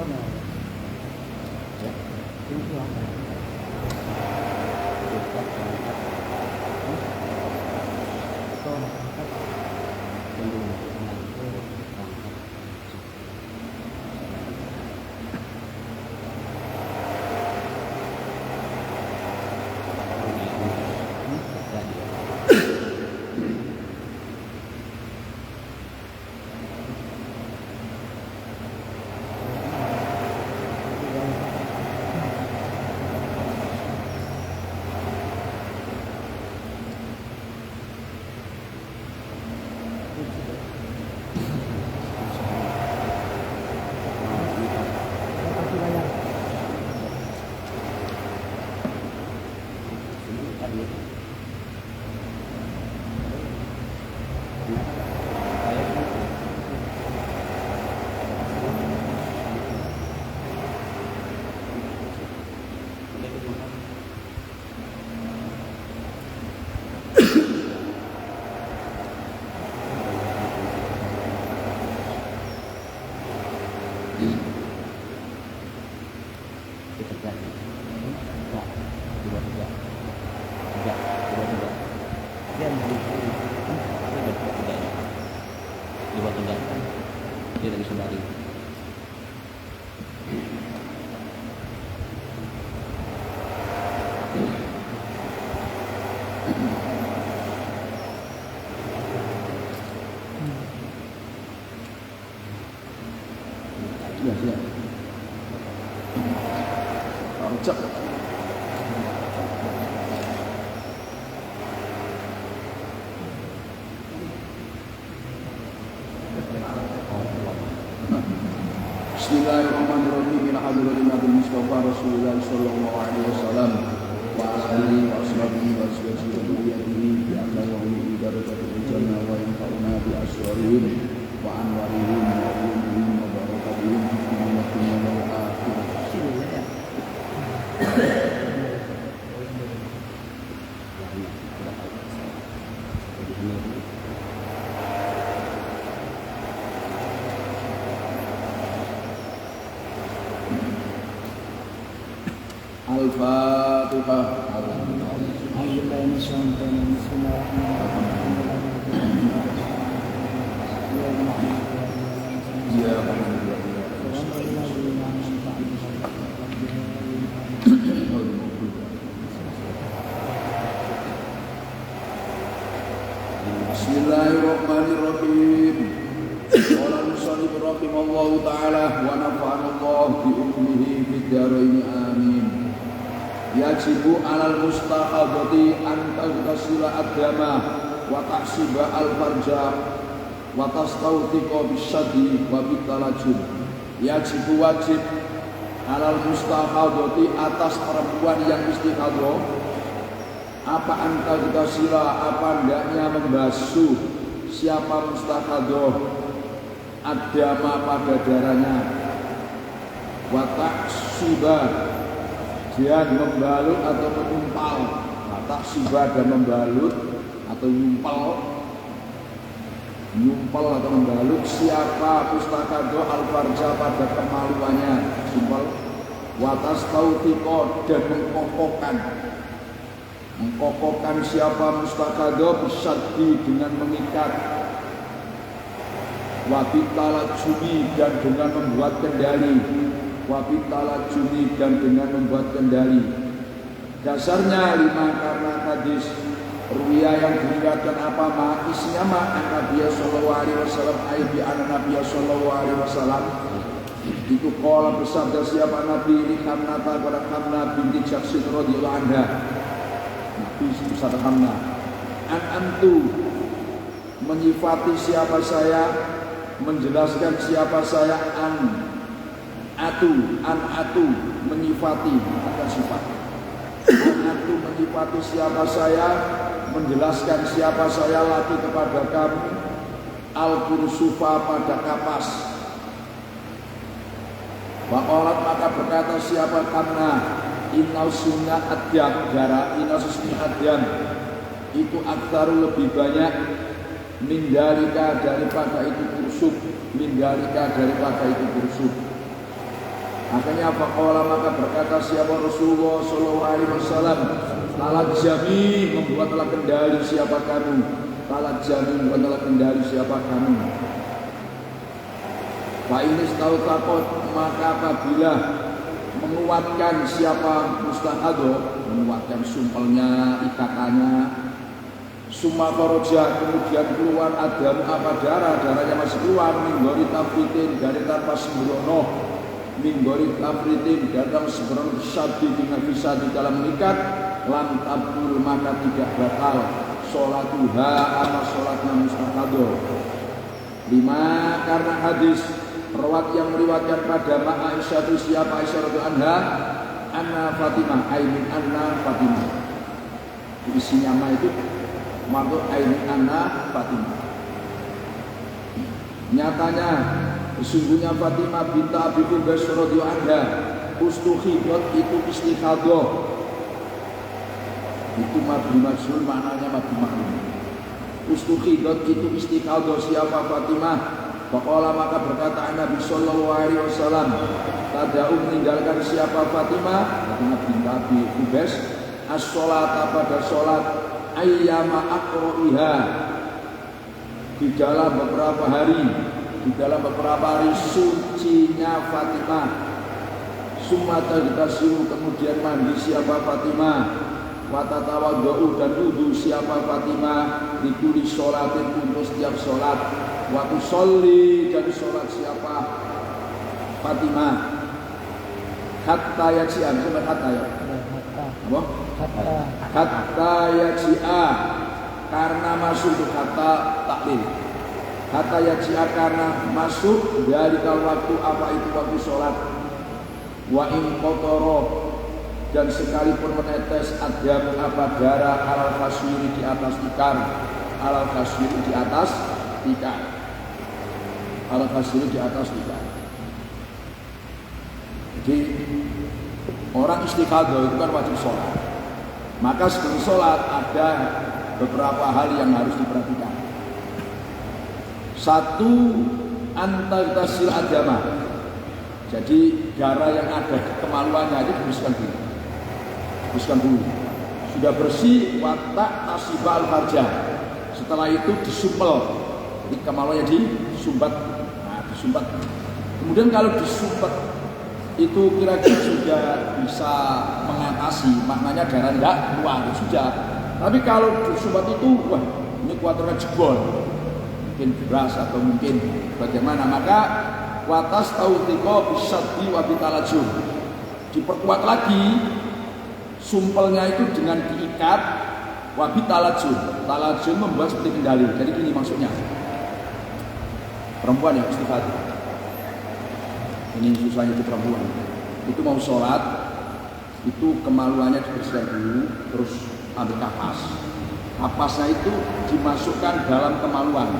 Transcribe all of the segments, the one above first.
Bismillahirrahmanirrahim. Ila hadratin Nabi Mustafa Rasulullah sallallahu alaihi wasallam wa ala alihi wa ashabihi wa azwajihi wa dhurriyyatihi bi anna wa hum darajatul jannah wa yanfa'una bi asrarihim wa anwarihim wa ulumihim wa barakatihim fi dunya wal akhirah. Al-Fatihah. Bismillahirrahmanirrahim. Qala al-musannif rahimallahu ta'ala wa nafa'ana Allah bi ilmihi fid dharain amin. Yajibu alal mustahadati an taghtasila ad-dama wa tahsiba al-farja wa tastawtiqa bisyadi wa bitalajud. Yajibu wajib alal mustahadati atas perempuan yang istihadah apa an taghtasila apa hendaknya membasuh siapa mustahadah ad-dama pada darahnya wa tahsiba dia membalut atau menumpal, tak sibah dan membalut atau nyumpal atau membalut siapa pustakado al-farja pada kemaluannya, simpel, watas tautiko dan mengkokokkan siapa mustakado bisyadi dengan mengikat, wabitala jumi dan dengan membuat kendali. Wabitala juni dan dengan membuat kendali. Dasarnya 5 karena hadis ruya yang diriwayatkan apa ma isinya ma Nabi sallallahu alaihi wasallam ayat an Nabi sallallahu alaihi wasallam itu qala bersabda siapa Nabi ini Hamnata pada Hamna binti Jaksin radhiyallahu anha. Nabi bersabda Hamna an antu menyifati siapa saya, menjelaskan siapa saya, an atu menyifati akan sifat. An atu menyifati siapa saya, menjelaskan siapa saya lagi kepada kamu. Al-kursufa pada kapas. Waqalat maka berkata siapa karena inausunya adyan gara inausunya adyan itu aktaru lebih banyak mindarika daripada itu kursuf, mindarika daripada itu kursuf. Akhirnya faqala maka berkata siapa Rasulullah sallallahu alaihi wasallam, talat jami membuatlah kendali siapa kamu. Talat jami membuatlah kendali siapa kamu. Fa ini tahu takut maka apabila menguatkan siapa mustahado, menguatkan sumpelnya, ikatannya, summa kharaja kemudian keluar adam apa darahnya masih keluar minggori tafritin dari tanpa sembrono. Minggori tafritin dalam seberang syadi dengan bisa di dalam mengikat lam tabdul maka tidak batal sholatuha apa sholatnya mustahado. 5 karena hadis rawat yang meriwayatkan pada Aisyah itu siapa Aisyah radhiyallahu anha anna Fatimah ainin anna Fatimah isinya ma itu maksud ainin anna Fatimah nyatanya sesungguhnya Fatimah binti Abi Qubais radhiyallahu anha ustukhidot itu istikhadah itu mabni majhul maknanya mabni ma'lum. Ustukhidot itu istikhadah siapa Fatimah faqala maka berkata Nabi sallallahu alaihi wasallam tada'u meninggalkan siapa Fatimah binti Abi Qubais as-sholata pada sholat ayyama aqro'iha di dalam beberapa hari sucinya Fatimah. Sumata dikasihu kemudian mandi siapa Fatimah. Watatawadhu dan wudu siapa Fatimah. Dikuli sholatin untuk setiap sholat. Waktu sholli dan sholat siapa Fatimah. Hatta yaji'an sampai hatta ya. Apa? Hatta yaji'an karena masuk hatta taklil. Hatta yaji'a karena masuk dari waktu apa itu waktu sholat. Wa in qatara dan sekalipun menetes adam apa darah alal khaswiri di atas tikar. Alal khaswiri di atas tikar. Alal khaswiri di atas tikar. Jadi orang istikhadah itu kan wajib sholat. Maka sebelum sholat ada beberapa hal yang harus diperhatikan. Satu, antartasil adama. Jadi darah yang ada di kemaluannya itu dibersihkan dulu. Bersihkan dulu. Sudah bersih, watak tasibal farja. Setelah itu disumpel. Jadi kemaluannya disumbat. Nah, disumbat. Kemudian kalau disumbat itu kira-kira sudah bisa mengatasi, maknanya darah enggak keluar sudah. Tapi kalau disumbat itu, wah, ini kuatirnya jebol. Mungkin beras atau mungkin bagaimana, maka watas tautiko bisaddi wa bitalajum diperkuat lagi sumpelnya itu dengan diikat wa bitalajum. Talajum membuat seperti kendali. Jadi gini maksudnya, perempuan yang istighfar ini susahnya itu perempuan itu mau sholat itu kemaluannya dibersihkan dulu, terus ambil kapasnya itu dimasukkan dalam kemaluan.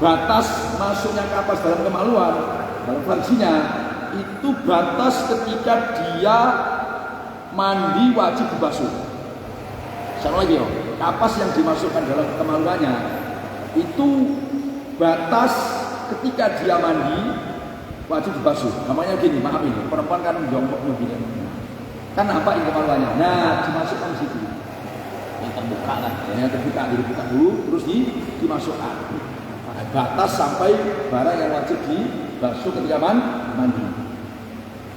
Batas masuknya kapas dalam kemaluan, dalam farjinya itu batas ketika dia mandi wajib dibasuh. Sama lagi kapas yang dimasukkan dalam kemaluannya itu batas ketika dia mandi wajib dibasuh. Namanya gini, maaf ini perempuan kan jongkok begini, kan nampak ini kemaluannya. Nah dimasukkan di situ, yang terbuka lah, yang terbuka dibuka dulu, terus dimasukkan. Batas sampai barang yang wajib dibasuh ketika mandi.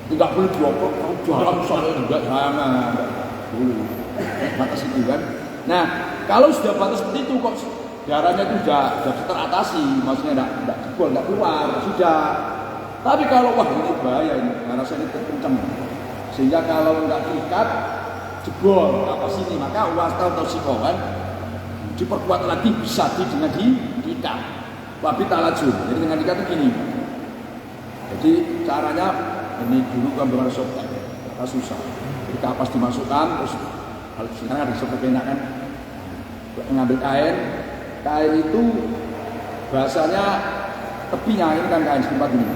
Tidak boleh diopok, jangan sampai juga jangan. Dulu batas itu kan. Nah, kalau sudah batas seperti itu kok darahnya itu sudah teratasi, maksudnya tidak jebol, tidak keluar, sudah. Tapi kalau wah ini bahaya ini, rasanya terkencang. Sehingga kalau tidak diikat jebol apa sini, maka wastal atau sikowan diperkuat lagi bisa dengan diikat. Wabi talajum, jadi dengan diikat itu gini. Jadi caranya ini dulu kan benar softtek, susah. Jadi kapas dimasukkan, terus kalau sekarang ada softtek enak kan, ngambil kain itu bahasanya tepinya ini kan kain setempat ini.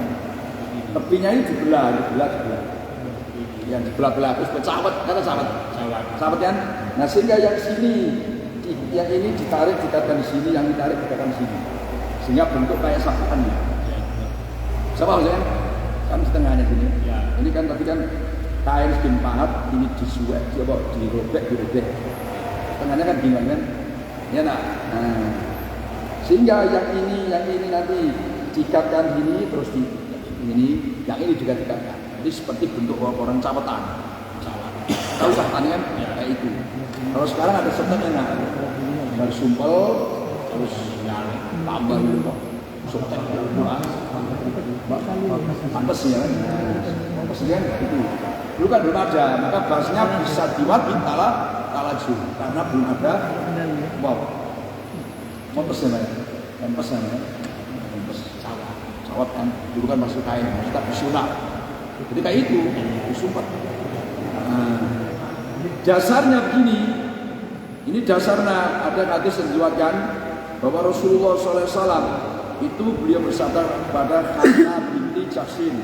Tepinya ini dibelah. Yang dibelah-belah terus bercawat, kata cawat kan. Nah sehingga yang sini, yang ini ditarik dikatakan di sini, yang ditarik dikatakan di sini. Sehingga bentuk kayak sapuan gitu. Siapa maksudnya? kan setengahnya sini. Ya. Ini kan tadi kan kain skin pahat, ini disuwek, dirobek. Setengahnya kan gimana kan? Ya nak. Nah, sehingga yang ini nanti dikatkan ini terus ini, yang ini juga dikatkan. Jadi seperti bentuk orang cawetan. Tahu cawetan kan? Ya. Kayak itu. Kalau sekarang ada setengah enak, dari sumpel terus tambah gitu kok. Sotek pantes ya kan? Pantes kan itu. Dulu kan belum ada, maka bahasnya bisa diwat talaju karena belum ada pantes ya, pantes cawat kan. Dulu kan masuk kain, kita visional. Jadi kayak itu, disumpet. Nah, dasarnya begini, ini dasarnya ada hadis yang diriwayatkan bahwa Rasulullah SAW itu beliau bersabda kepada Hannah binti Jahsin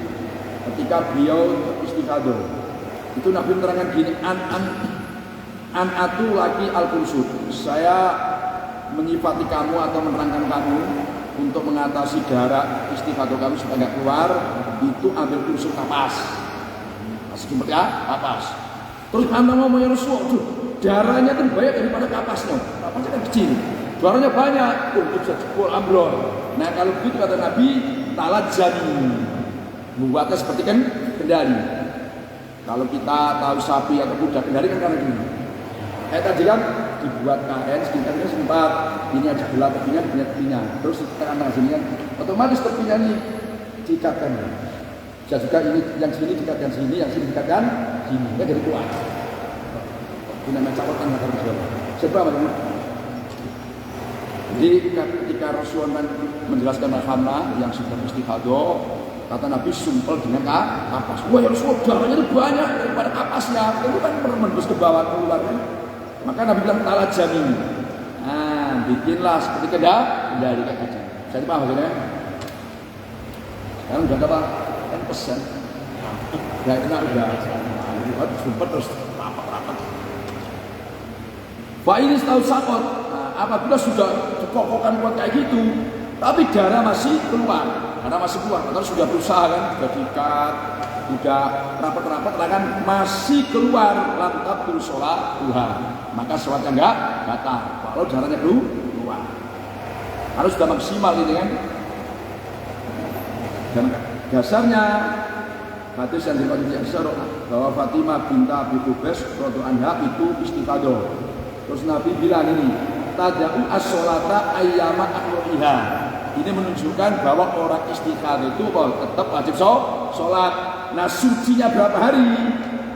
ketika beliau istighadah. Itu Nabi menerangkan gini, an atu laki al-kursud. Saya menyifati kamu atau menerangkan kamu untuk mengatasi darah istighadah kamu supaya nggak keluar, itu ambil kursud kapas. Masih ya, kapas. Terus Anda ngomong ya Rasulullah, darahnya itu banyak daripada kapasnya. Kapasnya kan kecil, darahnya banyak, itu bisa jebol amblon. Nah kalau begitu kata Nabi, talajjani, membuatnya seperti kan kendali. Kalau kita tahu sapi atau kuda kendali kan karena gini. Tadi kan dibuat kain, sekitarnya sempat, ini ada belah tepinya, terus tengah sini kan, otomatis tepinya ini dikatkan. Bisa juga ini yang sini dikatkan sini, yang sini dikatkan sini, kan jadi kuat. Ini namanya cawatan akar Rasulullah. Siapa namanya? Jadi ketika Rasulullah menjelaskan Hannah yang sudah istighadah, kata Nabi sumpel dengan kapas. Wah ya Rasulullah, darahnya itu banyak daripada kapasnya. Itu kan menembus ke bawah keluar. Maka Nabi bilang talajjani. Nah, bikinlah seperti kendali kayak gitu. Jadi paham maksudnya? Sekarang udah apa? Kan pesan. Gak kena udah. Buat sumpel terus rapat. Pak ini tahu sakot. Nah, apabila sudah dikokokkan buat kayak gitu, tapi darah masih keluar. Karena sudah berusaha kan, sudah diikat, sudah rapat-rapat, kan masih keluar lantab dulu sholat duha. Maka sholatnya enggak batal. Kalau darahnya keluar, harus sudah maksimal ini kan. Dan dasarnya hadis yang diriwayatkan bahwa Fatimah binta Abi Qubais radhiyallahu anha itu istighadah. Terus Nabi bilang ini, tada'u as-sholata ayyama akhriha. Ini menunjukkan bahwa orang istighadah itu tetap wajib sholat. Nah sucinya berapa hari?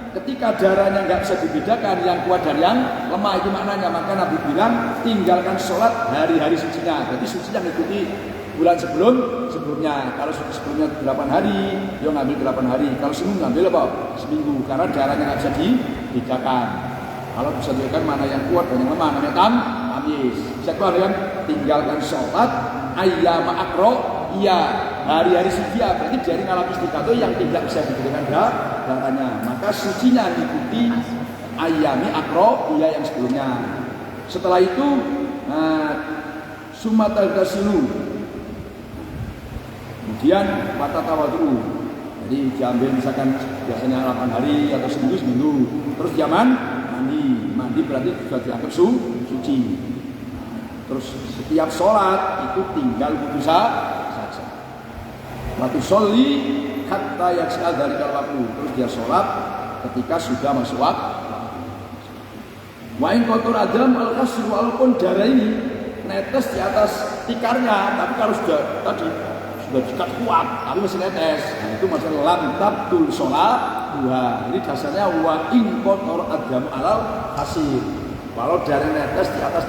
Ketika darahnya nggak bisa dibedakan yang kuat dan yang lemah, itu maknanya. Maka Nabi bilang tinggalkan sholat hari-hari sucinya. Jadi sucinya mengikuti bulan sebelumnya. Kalau sebelumnya 8 hari, dia ngambil 8 hari. Kalau seminggu ngambil apa? Seminggu. Karena darahnya nggak bisa dibedakan. Kalau bisa dibedakan mana yang kuat dan yang lemah, namanya tamis. Bisa keluarkan tinggalkan sholat ayyama akro, iya hari-hari suci ya, berarti dari ngalam istighadah yang tidak bisa diberikan darahnya. Maka sucinya diikuti ayyami akro, iya yang sebelumnya. Setelah itu sumatal tasilu, kemudian mata tawadu. Jadi diambil misalkan biasanya 8 hari atau seminggu, terus mandi berarti sudah dianggap suci. Terus setiap sholat itu tinggal wudhu saja. Waktu sholli hatta yaksal dari waktu. Terus dia sholat ketika sudah masuk waktu. Wain kotor adam al-kasir, walaupun darah ini netes di atas tikarnya, tapi kalau sudah dikat kuat, tapi masih netes. Nah, itu masalah lantabtul sholat duha. Ini dasarnya wain kotor adam al-kasir. Kalau darah netes di atas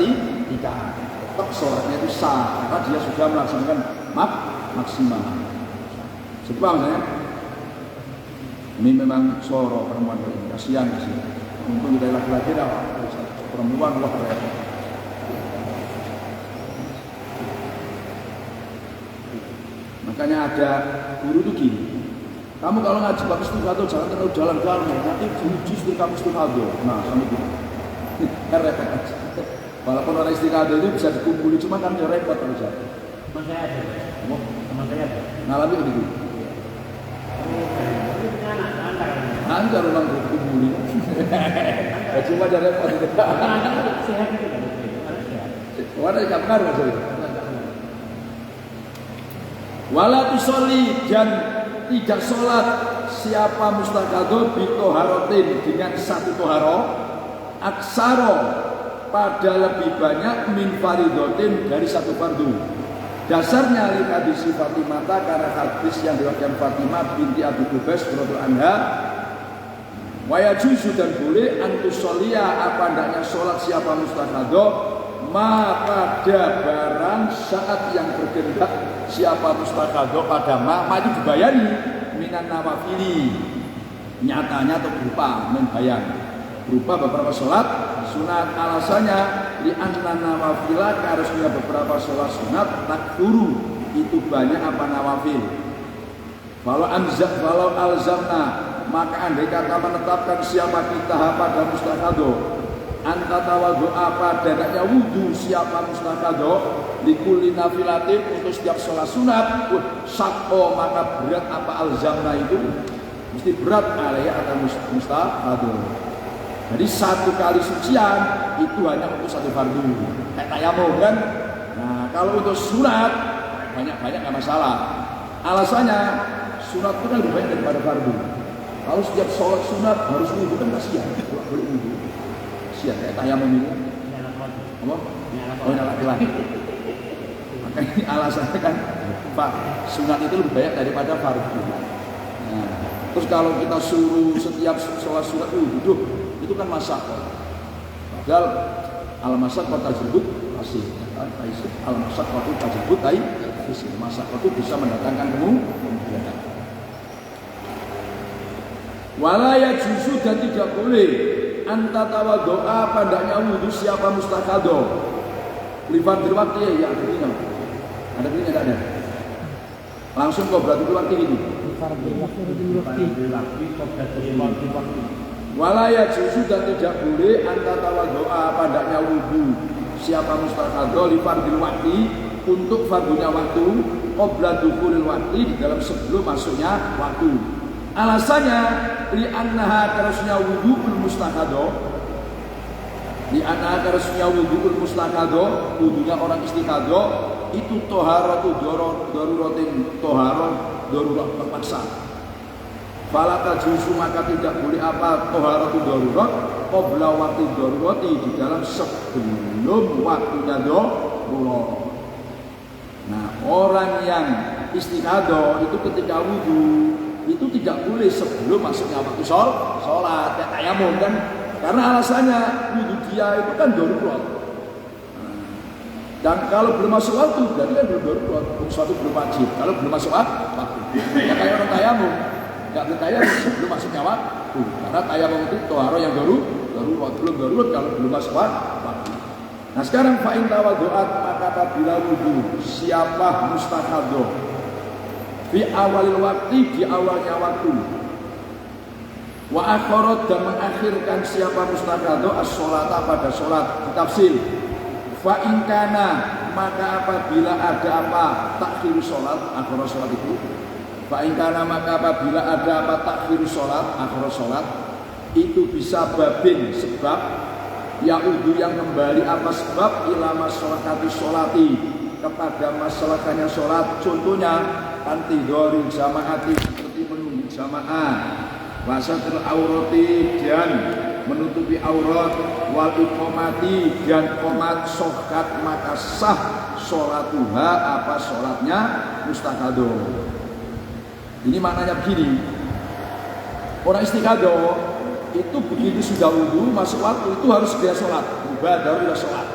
tikar, tetap sholatnya itu sah karena dia sudah melaksanakan maksimal. Sebab misalnya ini memang soro perempuan ini kasihan sih. Untung kita laki-laki dah, perempuan wah repot. Makanya ada guru tuh gini. Kamu kalau ngaji pakai istighadah jangan terlalu dalam-dalam, nanti justru kamu istighadah. Nah, sama gitu. Kan repot aja. Walaupun orang istighadah itu bisa dikumpuli, cuma kan repot terus. Teman saya ada. Teman saya ada. Ngalami begitu. Antar orang berkumpul. Cuma jadi apa itu? Sehat itu kan? Wadah kamar maksudnya. Wala tusolli dan tidak sholat siapa mustaqado bitoharotin dengan satu toharo aksaro pada lebih banyak min faridotin dari satu fardu. Dasarnya li hadis Fatimah karena hadis yang diriwayatkan Fatimah binti Abi Qubais radhiyallahu anha waya juzu dan boleh antusolia apa hendaknya sholat siapa mustaqado ma pada barang saat yang bergendak siapa mustaqado pada ma itu dibayari minan nawafili nyatanya atau berupa membayar berupa beberapa sholat sunat. Alasannya di anna nawafila harusnya beberapa sholat sunat takfuru itu banyak apa nawafil. Walau alzamna maka andai kata menetapkan siapa kita pada mustaqado antatawa doa pada hendaknya wudhu siapa mustaqado likulli nafilatin untuk setiap sholat sunat sako maka berat apa alzamna itu mesti berat alaiya atau mustaqado. Jadi satu kali sucian itu hanya untuk satu fardu kayak tayamum kan. Nah kalau untuk sunat banyak-banyak nggak masalah. Alasannya sunat itu kan lebih banyak daripada fardu. Kalau setiap sholat sunat harus wudhu kan kasihan kalau boleh wudhu kasihan kayak tayamum ini apa? Oh ini laki-laki. Makanya alasannya kan Pak sunat itu lebih banyak daripada fardu. Nah, terus kalau kita suruh setiap sholat sunat wudhu itu kan masyarakat. Padahal al-masyarakat tajibut pasti. Al-masyarakat tajibut tapi masyarakat itu bisa mendatangkan kemudian. Walaya juzu dan tidak boleh antatawa doa padanya wudhu siapa mustaqado. Livan dirwakti ya artinya. Ada begini tidak ada? Langsung kau berarti dirwakti ini. Walaya juzu dan tidak boleh antatawa doa padanya wudhu siapa mustaqado li fardil wakti untuk fardunya waktu qabla dukhulil wakti di dalam sebelum masuknya waktu. Alasannya li annaha karasnya wudhuul mustaqado li annaha karasnya wudhuul mustaqado wudhunya orang istiqado itu toharatu daruratin toharot darurat terpaksa. Falata juzu maka tidak boleh apa toharatu darurat qabla waktu darurati di dalam sebelum waktunya darurat. Nah orang yang istiqado itu ketika wudhu itu tidak boleh sebelum masuknya waktu sholat ya tayamum kan karena alasannya wudhu dia itu kan darurat. Dan kalau belum masuk waktu berarti kan belum darurat, suatu belum wajib. Kalau belum masuk waktu ya kayak orang tayamum nggak bertayamum sebelum masuknya waktu karena tayamum itu toharo yang darurat belum darurat kalau belum masuk waktu. Nah sekarang fa'in tawadu'at maka apabila wudhu siapa mustaqado di awalil waktu di awalnya waktu wa akhirat dan mengakhirkan siapa mustaqado as-sholata pada sholat ditafsir fa'in kana maka apabila ada apa takhir sholat akhirat sholat itu fa'in kana maka apabila ada apa takhir sholat akhirat sholat itu bisa babin sebab ya'udu yang kembali apa sebab ilama sholakati sholati kepada masalahnya sholat contohnya antidoril jamaati seperti menunggu jamaah wasatil aurati dan menutupi aurat wal iqamati dan qomat sholat maka sah sholatuha apa sholatnya mustaqado. Ini maknanya begini, orang istiqado itu begitu sudah wudhu masuk waktu itu harus segera sholat baru dia sholat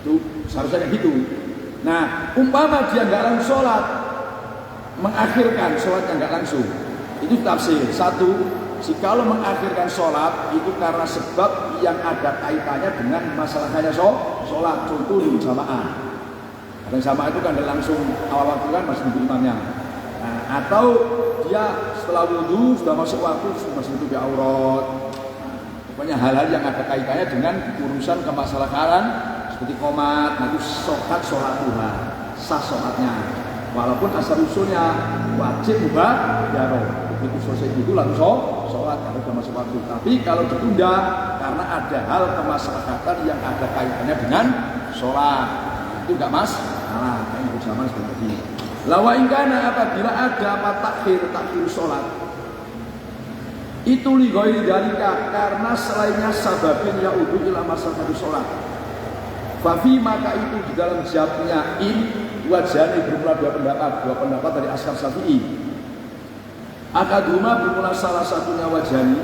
itu seharusnya gitu. Nah umpama dia nggak langsung sholat mengakhirkan sholatnya nggak langsung itu tafsir satu jikalau mengakhirkan sholat itu karena sebab yang ada kaitannya dengan masalahnya sholat contoh di jamaah dan jamaah itu kan langsung awal waktu kan masih di imamnya. Nah, atau dia setelah wudhu sudah masuk waktu masih tutup aurat. Nah, pokoknya hal-hal yang ada kaitannya dengan urusan kemasalahan seperti qomat, nah itu sholat Tuhan sah sholatnya walaupun asal usulnya wajib mubah ya begitu selesai itu langsung sholat kalau sudah masuk waktu. Tapi kalau ditunda karena ada hal kemaslahatan yang ada kaitannya dengan sholat, itu enggak masalah. Yang bersama seperti lawa ingkana apabila ada apa takhir sholat itu ligoi dalika karena selainnya sababin yaudu ila maslahati sholat. Fafi maka itu di dalam jawabnya in wajani bermula dua pendapat dari Ashab Syafi'i. Akaduma bermula salah satunya wajani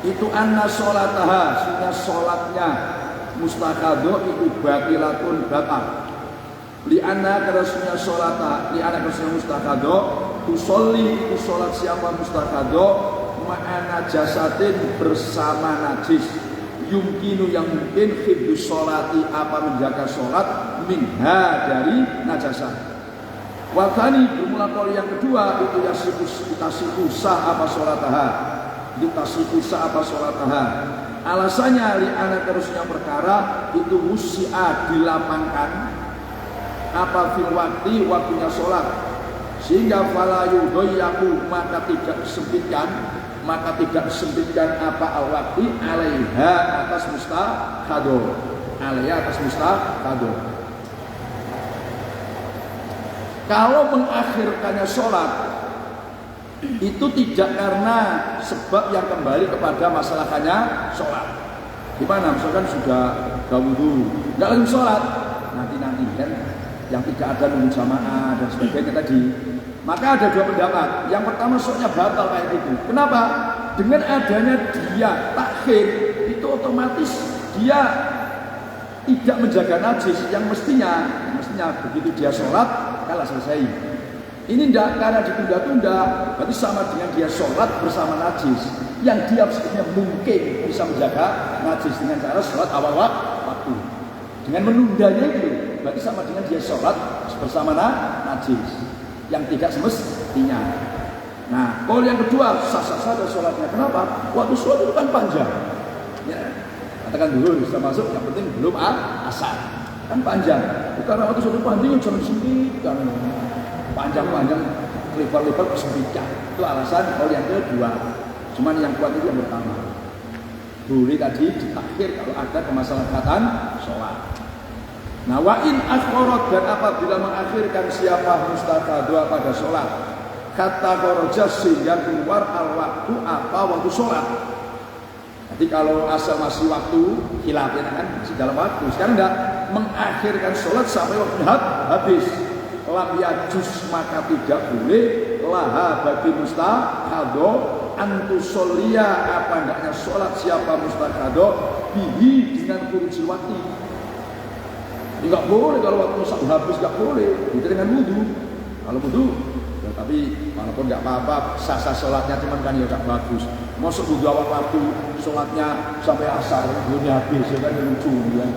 itu anna sholataha sunnah sholatnya mustakado itu batilatun batal. Li'anna kerasunya sholata li'anna kerasunya mustakado tusolli itu sholat siapa mustakado ma'ana jasadin bersama najis yumkinu yang mungkin hibdus sholati apa menjaga sholat minha dari najasah. Wakani bermula kali yang kedua itu yasiku sah apa sholataha ditasiku sah apa sholataha. Alasannya li'ana terusnya perkara itu musi'a dilapangkan apa fil waktunya sholat sehingga fala yudayyaku maka tidak disempitkan apa al-waqti alaiha atas mustahado. Kalau mengakhirkannya sholat itu tidak karena sebab yang kembali kepada masalahnya sholat. Gimana? Misalkan sudah wudu, nggak lagi sholat, nanti kan yang tidak ada nunggu jamaah dan sebagainya tadi. Maka ada dua pendapat. Yang pertama sholatnya batal kayak gitu. Kenapa? Dengan adanya dia takhir itu otomatis dia tidak menjaga najis yang mestinya begitu dia sholat kalah selesai. Ini tidak karena ditunda-tunda, berarti sama dengan dia sholat bersama najis yang dia sebenarnya mungkin bisa menjaga najis dengan cara sholat awal waktu. Dengan menundanya itu berarti sama dengan dia sholat bersama najis yang tidak semestinya. Nah, kalau yang kedua sah-sah saja sholatnya. Kenapa? Waktu sholat itu kan panjang. Ya, katakan dulu bisa masuk, yang penting belum asar. Kan panjang. Karena waktu sholat panjang jangan sempitkan. Panjang-panjang, lebar-lebar kesempitkan. Itu alasan kalau yang kedua. Cuman yang kuat itu yang pertama. Boleh tadi ditakhir kalau ada kemaslahatan sholat. Nah, wa'in akhorot dan apabila mengakhirkan siapa mustaqadwa pada sholat kata koroja sehingga keluar al-waktu apa waktu sholat. Jadi kalau asal masih waktu khilafin kan masih dalam waktu. Sekarang enggak mengakhirkan sholat sampai waktunya habis. Lam yajus maka tidak boleh laha bagi mustaqadwa antusolia apa hendaknya sholat siapa mustaqadwa bihi dengan kurunci waktu. Enggak boleh kalau waktu satu habis, enggak boleh. Itu dengan wudu. Kalau wudu, ya, tapi walaupun enggak apa-apa, sah-sah sholatnya cuman kan ya enggak bagus. Masuk wudu awal waktu, sholatnya sampai asar, wudunya habis, ya kan lucu ya.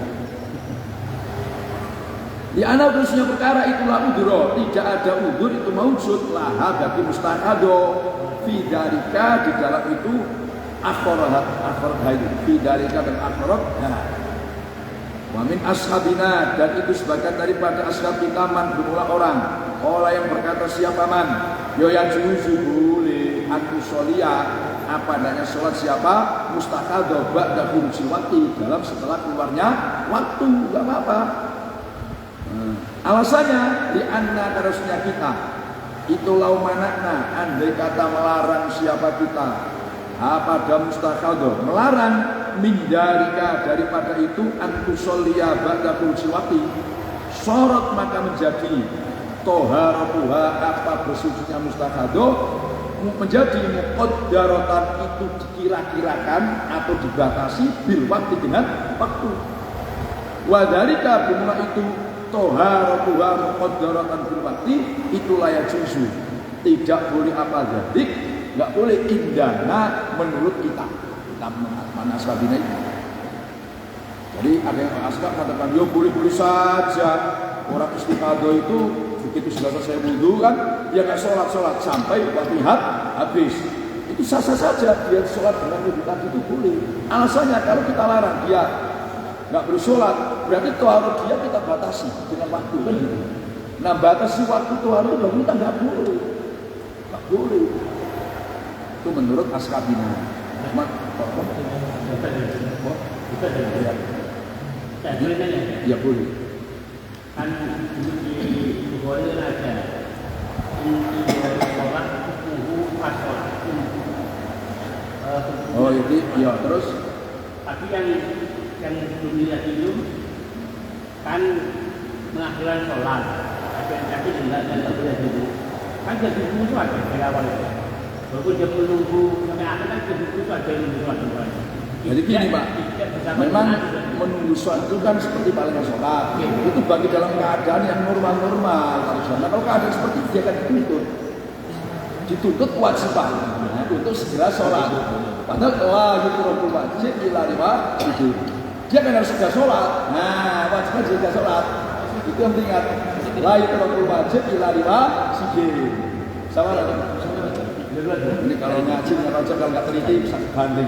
Di anak terusnya perkara itulah udhro, tidak ada udhur itu maujud laha bagi mustaqado fidarika di dalam itu akhorat itu fidarika dan akhorat. Wamin ashabina dan itu sebagian daripada ashab kita man bermula orang yang berkata siapa man yo yang juzu boleh aku sholia apa adanya sholat siapa mustaqado ba'da khurujil waktu dalam setelah keluarnya waktu enggak apa-apa. Alasannya di anna harusnya kita itu lau manakna andai kata melarang siapa kita apa ada mustaqado melarang mindarika daripada itu antusolia ba'da khurujil waktu sorot maka menjadi toharatuha apa bersucinya mustaqado menjadi muqaddaratan itu dikira-kirakan atau dibatasi bil waktu dengan waktu. Wadarika bermula itu toharatuha muqaddaratan bil waktu itu layak juzu tidak boleh apa jadi nggak boleh indana menurut kita mana ashabina itu. Jadi ada yang asbab katakan yo boleh-boleh saja orang istiqadah itu begitu sudah selesai wudu kan dia nggak sholat sampai waktu habis itu sah-sah saja dia sholat dengan wudu tadi itu boleh. Alasannya kalau kita larang dia nggak boleh sholat berarti taharah dia kita batasi dengan waktu kan gitu. Nah batasi waktu taharah itu kita nggak boleh. Itu menurut Askabina. Cuma ya boleh. Kan di Bukhari ada inti dari sholat itu pas-pas. Oh jadi ya terus. Tapi yang belum lihat itu kan mengakhirkan sholat. Tapi tidak boleh dulu. Kan jadi itu ada dari awal itu. Walaupun dia menunggu sampai akhir kan jadi itu ada yang menunggu. Jadi gini Pak, memang menunggu sholat itu kan seperti palingnya sholat. Itu bagi dalam keadaan yang normal-normal. Nah kalau keadaan seperti itu dia kan dituntut kewajiban untuk segera sholat. Padahal la yukrahul wajib ila lima itu. Dia kan harus segera sholat. Nah wajibnya segera sholat. Itu yang ingat. La yukrahul wajib ila lima sijil. Sama lah. Ini kalau ngaji kalau nggak teliti bisa banding.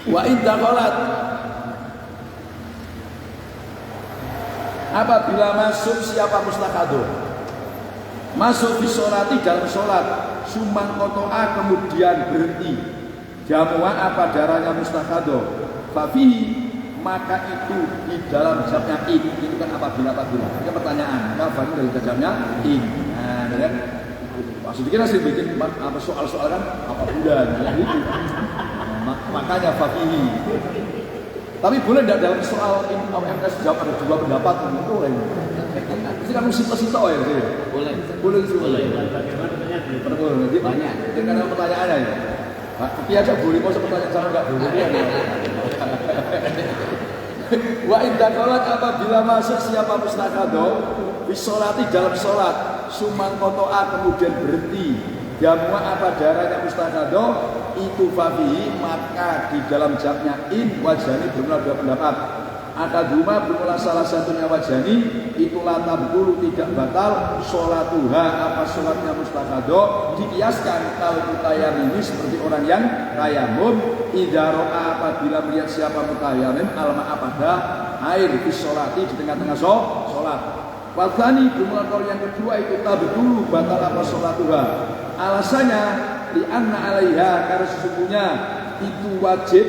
Wa idza qalat apabila masuk siapa mustakado masuk di sholati dalam sholat sumang kotoa kemudian berhenti jamu'a apa darahnya mustakado fafihi maka itu di dalam jamnya itu kan apabila ini pertanyaan kapan dari jamnya nah kan maksudnya kita sih bikin soal-soal kan apa bulan ya itu makanya fafihi. Tapi boleh tidak dalam soal MTS jawab ada dua pendapat boleh. Ini kan musik-musik ya sih. Boleh. Boleh sih. Boleh. Bagaimana Jadi banyak. Jadi karena pertanyaannya ya. Pak, tapi aja boleh mau pertanyaan sama enggak boleh ya. Wa idza qalat apabila masuk siapa mustakado fi sholati dalam sholat sumang kotoa kemudian berhenti jamu'a apa darahnya mustakado itu fabihi maka di dalam jamnya in wajani bermula dua pendapat akaduma bermula salah satunya wajani itu latabdulu tidak batal sholatuha apa sholatnya mustakado dikiaskan kalau mutayamim seperti orang yang tayamum idaro'a apabila melihat siapa mutayamim alma apada air di sholati di tengah-tengah sholat wadhani bermula kalau yang kedua itu tabdulu batal apa sholatuha alasannya li'anna alaiha karena sesungguhnya itu wajib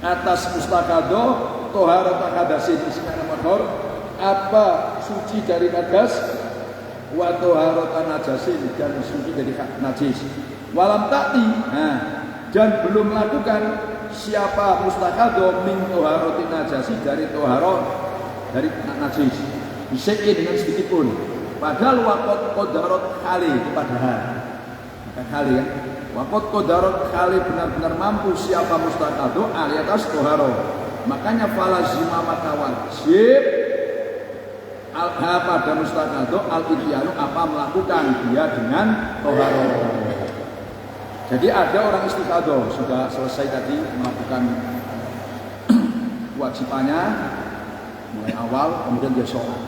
atas mustakado toharat hadasin isinya motor apa suci dari najas wa toharat najasin dan suci dari najis walam takti dan belum melakukan siapa mustakado min toharati najasi dari toharat dari najis bisain dengan sedikit pun padahal wakot kodarot kali itu padahal kali ya wakot kodarot kali benar-benar mampu siapa mustakado aliatas toharo makanya falazima maka wajib alha pada mustakado al-ityanu apa melakukan dia dengan toharo. Jadi ada orang istiqadoh sudah selesai tadi melakukan kewajibannya mulai awal kemudian dia sholat.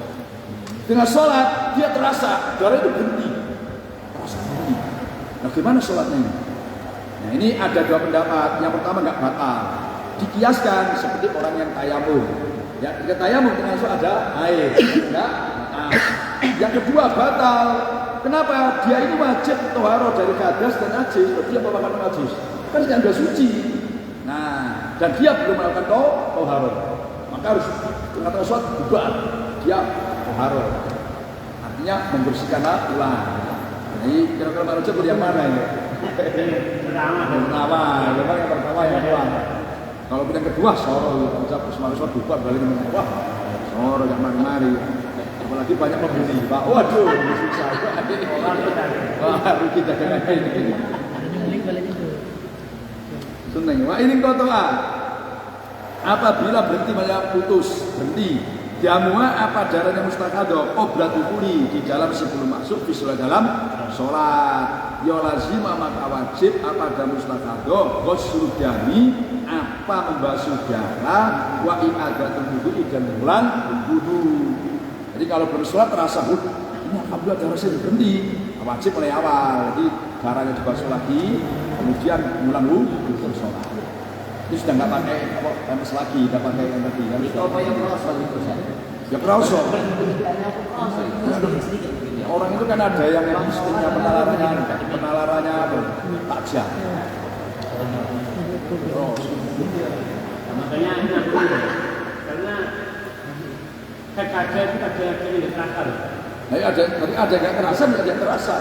Dengan sholat dia terasa darah itu berhenti. Nah gimana sholatnya ini? Nah ini ada dua pendapat. Yang pertama nggak batal. Dikiaskan seperti orang yang tayamum. Ya, ketika tayamum dengan sholat ada air. Ya, yang kedua batal. Kenapa? Dia ini wajib toharo dari hadas dan najis. Dia melakukan najis. Kan dia sudah suci. Nah, dan dia belum melakukan toharo. Maka harus tengah-tengah sholat bubar. Dia toharo. Artinya membersihkan ulang. Ini kira-kira Pak Rojab yang mana ini? Pertama, memang yang pertama yang kedua. Kalau yang kedua soro, Rojab Usman bubar balik ke wah soro yang mari-mari. Apalagi banyak pembeli, Pak. Waduh, susah. Wah, rugi dagangan ini. Sunnah. Wah, ini kotoa. Apabila berhenti malah putus, berhenti. Jamu'a apa darahnya mustakado obratu kuli di dalam sebelum masuk visual dalam sholat ya lazima maka wajib apa darah mustakado ghusl dami apa membasuh darah wa i'adatul wudu dan ulang wudu. Jadi kalau bersolat terasa ini alhamdulillah darah saya berhenti wajib mulai awal jadi darahnya dibasuh lagi kemudian ulang wudu sholat. Itu sudah nggak pakai MS lagi, nggak pakai yang tadi. Itu apa yang merosot itu saya? Ya kerosot. Sedikit. Orang itu kan ada yang instingnya penalarannya tajam. Makanya karena kadang itu ada yang terasa. Nah, ada yang terasa, ada yang terasa.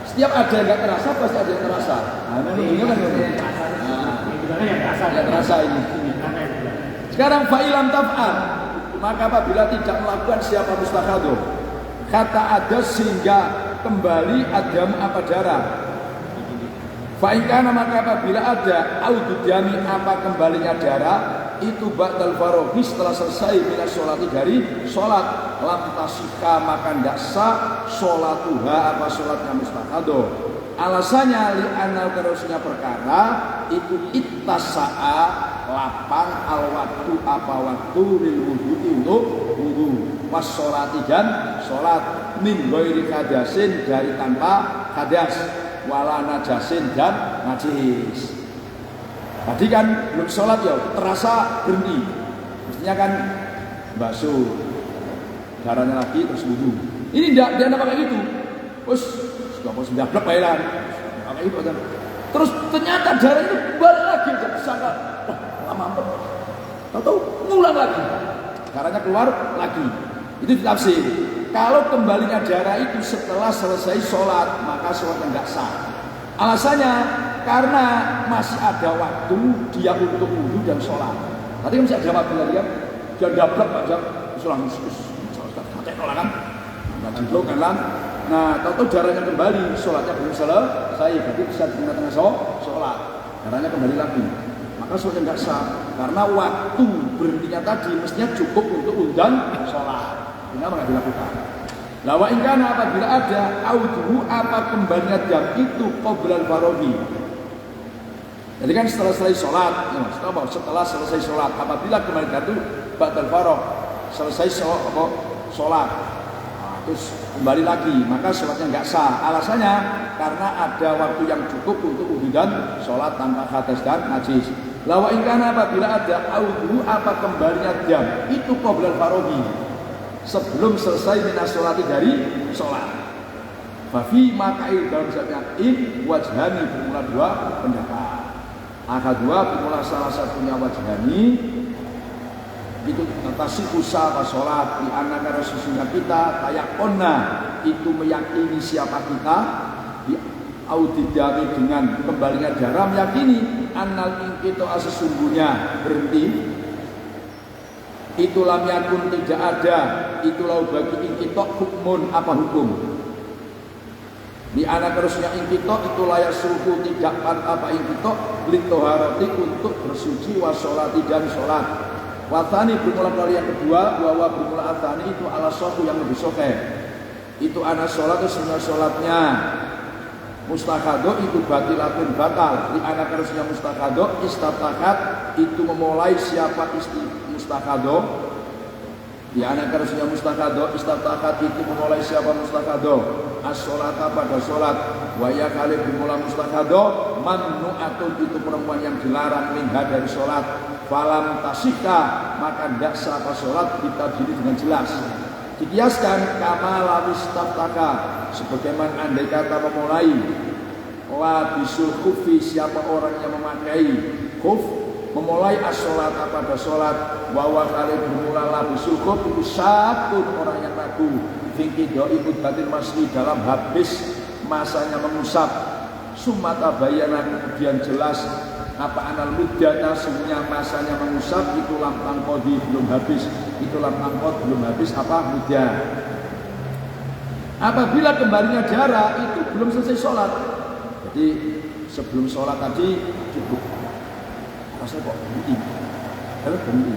Setiap ada yang nggak terasa, pasti ada yang terasa. Nah, ini kan yang terasa ini. Sekarang fa'ilam taf'al, maka apabila tidak melakukan siapa mustakhadoh, kata ada sehingga kembali adam apa darah. Fa'ikana maka apabila ada aududami apa kembalinya darah, itu ba'dal farohi setelah selesai minas sholati dari sholat, lam tasika maka ndak sah sholatuha apa sholatnya mustakhadoh. Alasannya li'anal terusnya perkara itu ittasa'a lapang al waktu apa waktu lil wudu'i untuk wudu was sholati dan sholat min ghairi hadasin dari tanpa hadas wala najasin dan najis. Tadi kan belum sholat ya terasa berhenti, mestinya kan basuh darahnya lagi terus wudu. Ini tidak dia pakai gitu, terus sudah blok bailan pakai itu aja. Terus ternyata darah itu balik lagi jadi sangat lama ampun. Tahu ngulang lagi, darahnya keluar lagi. Itu ditafsir. Kalau kembalinya darah itu setelah selesai sholat, maka sholatnya nggak sah. Alasannya karena masih ada waktu dia untuk wudu dan sholat. Tadi kan masih ada waktu lagi kan, dia dablek aja, sholat kan, nggak jeblok kan. Nah, tahu darahnya kembali, sholatnya belum selesai, berarti bisa di tengah-tengah sholat, darahnya kembali lagi. Maka sholatnya nggak sah, karena waktu berhentinya tadi mestinya cukup untuk undang sholat. Kenapa nggak dilakukan? Lawa ingkana apabila ada auduhu apa kembalinya jam itu qoblal farogi. Jadi kan setelah selesai sholat, ya, setelah selesai sholat, apabila kembali itu ba'dal farog, selesai sholat, terus kembali lagi, maka sholatnya nggak sah. Alasannya karena ada waktu yang cukup untuk wudu dan sholat tanpa hadas dan najis. Lawa ingkana apabila ada auduhu apa kembalinya jam itu qoblal farogi, sebelum selesai minas sholati dari sholat. Fafi makail dalam zatnya in wajhani bermula dua pendapat. Dua bermula salah satunya wajhani itu tentasi usaha sholat di anak karena sesungguhnya kita tayakonna itu meyakini siapa kita di audidami dengan kembalinya darah, meyakini annal ingkito sesungguhnya berhenti itu lam yakun tidak ada, itulah bagi ingkitok hukmun apa hukum di anak terusnya ingkitok itu layak suhu tidak apa ingkitok litoharoti untuk bersuci wasolati dan sholat. Watani bermula kali yang kedua bahwa bermula atani itu ala sohu yang lebih soke itu anak sholat itu semua sholatnya mustakhadoh itu batilatun batal di anak terusnya mustakhadoh istatakat itu memulai siapa mustakhadoh di anak harusnya mustakhadoh istatakat itu memulai siapa mustakhadoh as-sholata pada sholat waya kali dimulai mustakhadoh mamnu'atun itu perempuan yang dilarang minha dari sholat falam tasika maka tidak sah sholat kita diri dengan jelas dikiaskan kama lawis taftaka sebagaimana andai kata memulai labisul khufi siapa orang yang memakai khuf memulai as-sholat pada sholat bahwa kali bermula labisul khuf itu satu orang yang ragu fingkido ikut batin masli dalam habis masanya mengusap sumata bayana kemudian jelas apa anal mudjata semuanya masanya mengusap itu lampang kodi belum habis itu lampang kod belum habis apa mudjah apabila kembalinya darah itu belum selesai sholat jadi sebelum sholat tadi cukup rasanya kok berhenti harus berhenti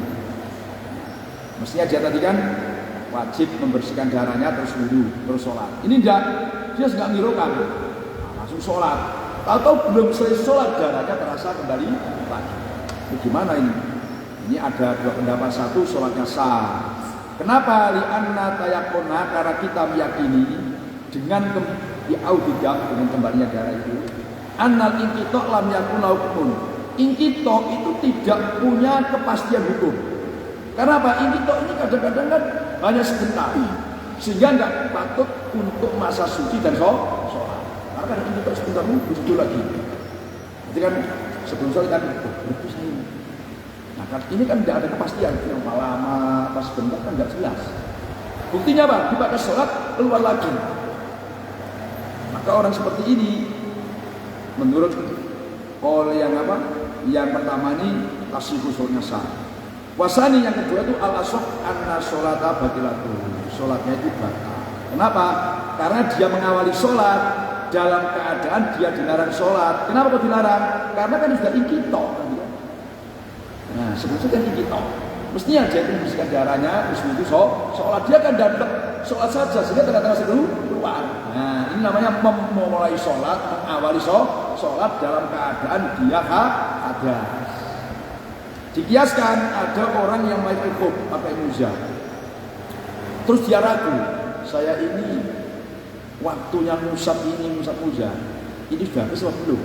mestinya dia tadi kan wajib membersihkan darahnya terus wudu terus sholat ini enggak dia enggak ngirokan langsung sholat atau belum selesai sholat darahnya terasa kembali lagi. Gimana ini? Ini ada dua pendapat. Satu sholatnya sah. Kenapa? Li'anna tayakona karena kita meyakini dengan diaudidam dengan kembalinya darah itu. Annal inkitok lam yakun laukmun Ingkito itu tidak punya kepastian hukum. Karena apa? Ingkito ini kadang-kadang kan hanya sebentar, sehingga nggak patut untuk masa suci dan sholat. Karena kadang ingkito sebentar itu lagi. Jadi kan sebelum sholat kan berarti saya. Nah kan ini kan tidak ada kepastian, yang lama, pas sebentar kan nggak jelas. Buktinya apa? Dipakai sholat keluar lagi. Maka orang seperti ini, menurut oleh yang apa? Yang pertama ini tasyihu sholatnya sah. Wasani yang kedua itu al-asok anna sholata batilatun. Sholatnya itu batal. Kenapa? Karena dia mengawali sholat dalam keadaan dia dilarang sholat. Kenapa kok dilarang? Karena kan sudah ingkito. Nah sebetulnya kan ingkito. Mestinya dia itu membersihkan darahnya, terus itu sholat. Dia kan dapat sholat saja sehingga tengah-tengah sebelum keluar. Nah ini namanya memulai sholat, mengawali sholat dalam keadaan dia hadas. Dikiaskan ada orang yang main ikhub pakai muzah. Terus dia ragu, saya ini waktunya musab muzah ini sudah habis atau belum?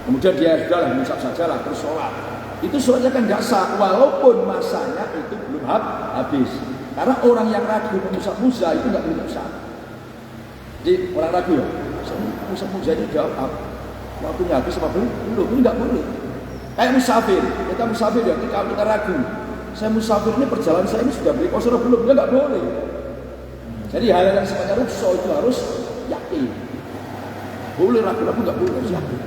Kemudian dia sudahlah musab sajalah terus sholat. Itu sholatnya kan nggak sah walaupun masanya itu belum habis. Karena orang yang ragu musab muzah itu nggak boleh musab. Jadi orang ragu ya, musab muzah ini jawab waktunya habis apa belum? Ini nggak boleh. Kayak musafir, kita musafir ya, kalau kita ragu, saya musafir ini perjalanan saya ini sudah beli kosor belum? Ya nggak boleh. Jadi hal yang sifatnya rukso itu harus yakin. Boleh ragu-ragu nggak boleh, harus yakin.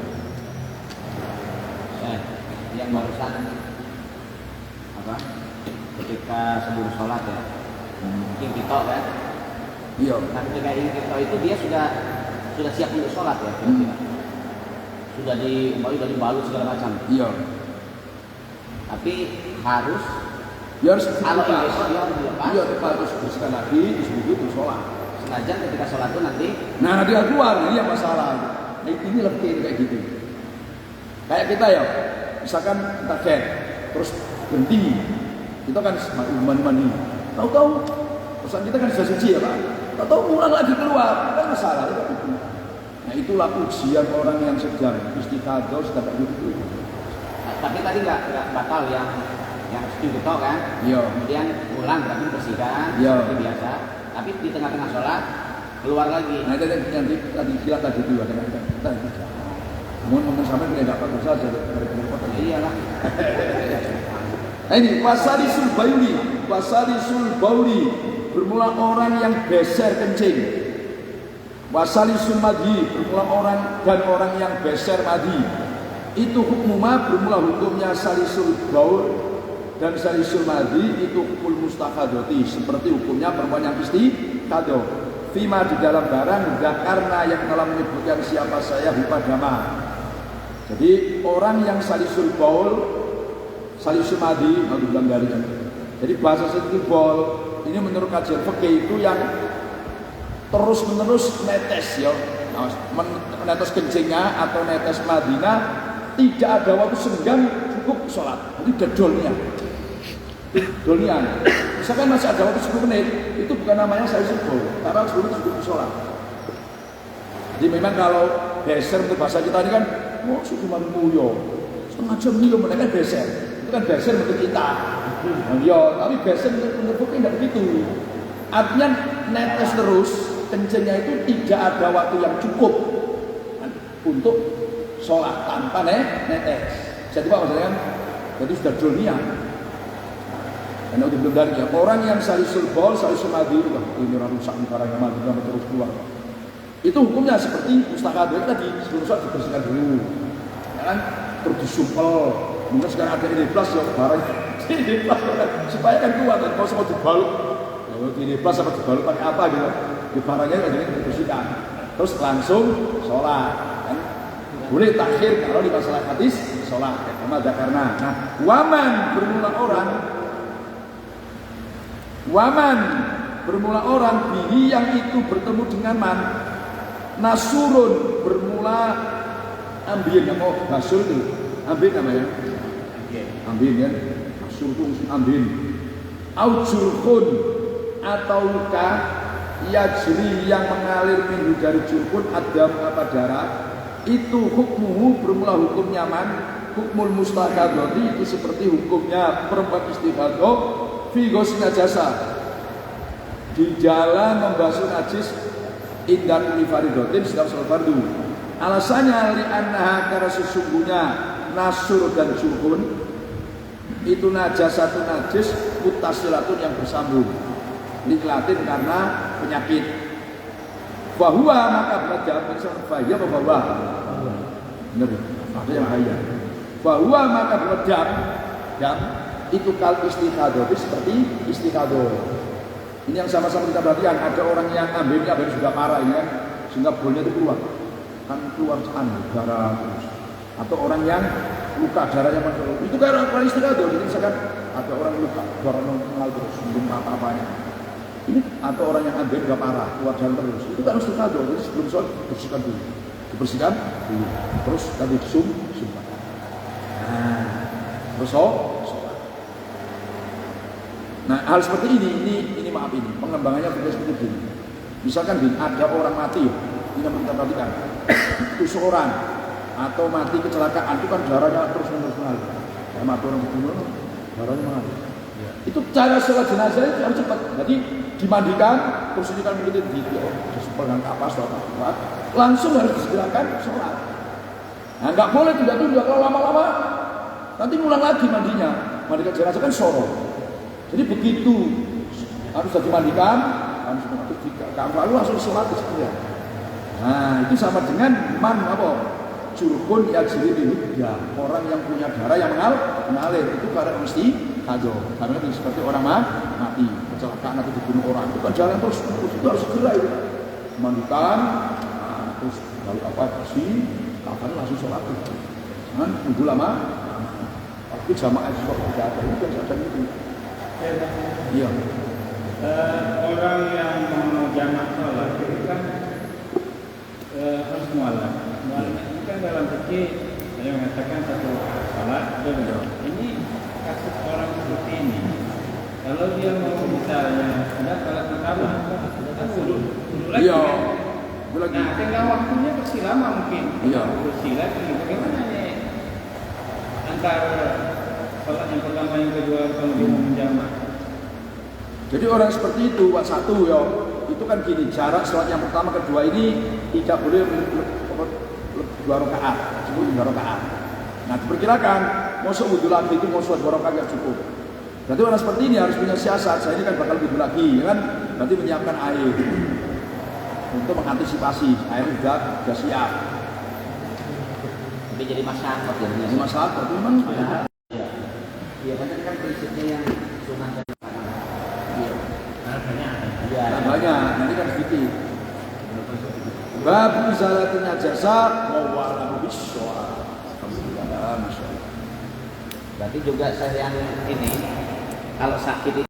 Yang barusan apa? Ketika sebelum sholat ya, mungkin kita kan. Iya. Nah ketika kita itu dia sudah siap untuk sholat ya. Sudah dibalut segala macam. Iya. Tapi harus dia harus kalau dia harus dilepas. Iya, harus bersihkan lagi, disebut itu sholat. Sengaja ketika sholat itu nanti. Nah dia keluar, ini yang masalah. Nah, ini lebih kayak gitu. Kayak kita ya, misalkan kita get, terus berhenti, kita kan mani. Tahu-tahu, perusahaan kita kan sudah suci ya Pak. Tahu-tahu pulang lagi keluar, kan masalah itu. Nah itulah ujian orang yang sedang istikhadah sedang itu. Nah, tapi tadi nggak batal yang setuju kan? Iya. Kemudian pulang berarti bersihkan seperti biasa. Tapi di tengah-tengah sholat keluar lagi. Nah itu yang tadi kira tadi itu ada kita itu. Namun sampai tidak bagus saja dari kota. Iyalah. Nah ini wasalisul bauli bermula orang yang beser kencing. Wasalisul madhi bermula orang yang beser madhi. Itu hukumnya bermula hukumnya salisul baul dan salisul madhi itu hukum mustafadoti seperti hukumnya perempuan yang istikhadah. Fima di dalam barang karena yang telah menyebutkan siapa saya hupadama. Jadi orang yang salisul baul, salisul madhi, jadi bahasa salisul baul ini menurut kajian fikih itu yang terus menerus netes ya, netes kencingnya atau netes madina tidak ada waktu senggang cukup sholat. Nanti dedolnya, misalkan masih ada waktu 10 menit itu bukan namanya saya subuh, karena sebelum cukup sholat. Jadi memang kalau beser untuk bahasa kita ini kan, cuma muyo, setengah jam muyo mereka beser, itu kan beser untuk kita. Tapi beser untuk tidak begitu. Artinya netes terus. Kencingnya itu tidak ada waktu yang cukup untuk sholat tanpa netes. Jadi Pak maksudnya kan, jadi sudah dunia. Karena udah belum dari ya. Orang yang salisul baul, salisul madhi, ini orang rusak barang yang madhi terus keluar. Itu hukumnya seperti mustakhadah tadi sebelum sholat dibersihkan dulu, ya kan? Terus disumpel. Mungkin sekarang ada ini plus ya barang ini plus supaya kan kuat. Dan kalau semua dibalut, ini plus apa dibalut pakai apa gitu? Di barangnya jadi dibersihkan, terus langsung sholat kan? Boleh takhir kalau di masalah hadis sholat karena waman bermula orang bihi yang itu bertemu dengan man nasurun bermula ambien yang mau basur itu ambien namanya ambien ya nasur itu ambien aujurkun atau luka yajri yang mengalir minggu dari jurkun adam apa darah itu hukmuhu bermula hukumnya man hukmul mustahadati itu seperti hukumnya perempuan istihadah fi ghusl najasa di jalan membasuh najis indan li faridatin sedang sholat fardu. Alasannya li annaha karena sesungguhnya nasur dan jurhun itu najasatun najis mutasilatun yang bersambung liklatin karena penyakit. Bahwa maka belajar bahaya bahwa benar ada yang bahaya. Bahwa maka belajar dan itu kal istihadah itu seperti istihadah. Ini yang sama-sama kita perhatikan. Ada orang yang ambilnya sudah parah ya, sehingga bolnya itu keluar darah terus. Atau orang yang luka darahnya masuk. Itu kayak orang istihadah. Jadi misalkan ada orang luka darahnya mengalir terus, belum apa-apanya. Ini atau orang yang ambil juga parah, keluar darah terus. Itu kan istihadah. Jadi sebelum sholat bersihkan dulu, dibersihkan dulu. Terus tadi sumpah. Nah, terus sholat. Nah, hal seperti ini maaf ini pengembangannya seperti ini. Misalkan ada orang mati, ini yang kita perhatikan. Itu seorang atau mati kecelakaan itu kan darahnya terus mengalir. Kayak mati orang bunuh, darahnya mengalir. Ya. Itu cara sholat jenazah itu harus cepat. Jadi dimandikan, terus ini kan begitu disepegang kapas atau apa, langsung harus disegerakan sholat. Nah, nggak boleh tunda-tunda kalau lama-lama nanti ngulang lagi mandinya. Mandikan jenazah kan soro. Jadi begitu harus dimandikan, langsung lalu langsung sholat sekalian. Nah, itu sama dengan man apa? Jurhun yajri ya orang yang punya darah yang mengalir itu karena mesti kado. Karena itu seperti orang mati kecelakaan atau dibunuh orang itu kan jalan terus itu harus segera itu mandikan, terus lalu apa bersih, kapan langsung sholat. Jangan tunggu lama. Tapi jamaah itu tidak ada itu kan ada itu. Iya. Orang yang mau jamak sholat itu kan harus mualaf. Mualaf itu kan dalam fikih saya mengatakan satu sholat betul. Ini kasus orang seperti ini. Kalau dia mau misalnya ada sholat pertama, kan dulu lagi. Iya. Nah, tinggal waktunya bersih lama mungkin. Iya. Bersih lagi. Bagaimana nih antara sholat yang pertama yang kedua kalau dia mau menjamak? Jadi orang seperti itu, satu ya, itu kan gini, jarak sholat yang pertama kedua ini tidak boleh 2 rakaat, cukup 2 rakaat. Nah diperkirakan, mau wudhu lagi itu mau sholat 2 rakaat yang cukup. Berarti orang seperti ini harus punya siasat, saya ini kan bakal wudhu lagi, ya kan? Berarti menyiapkan air untuk mengantisipasi, air sudah siap. Tapi jadi masyarakat ya. Jadi masyarakat, itu memang Iya, kan prinsipnya yang sunah dan banyak, nanti kan sedikit. Bab izalatin najasa wa wa'lam bis-shawab. Alhamdulillah, masyaallah. berarti juga saya yang ini kalau sakit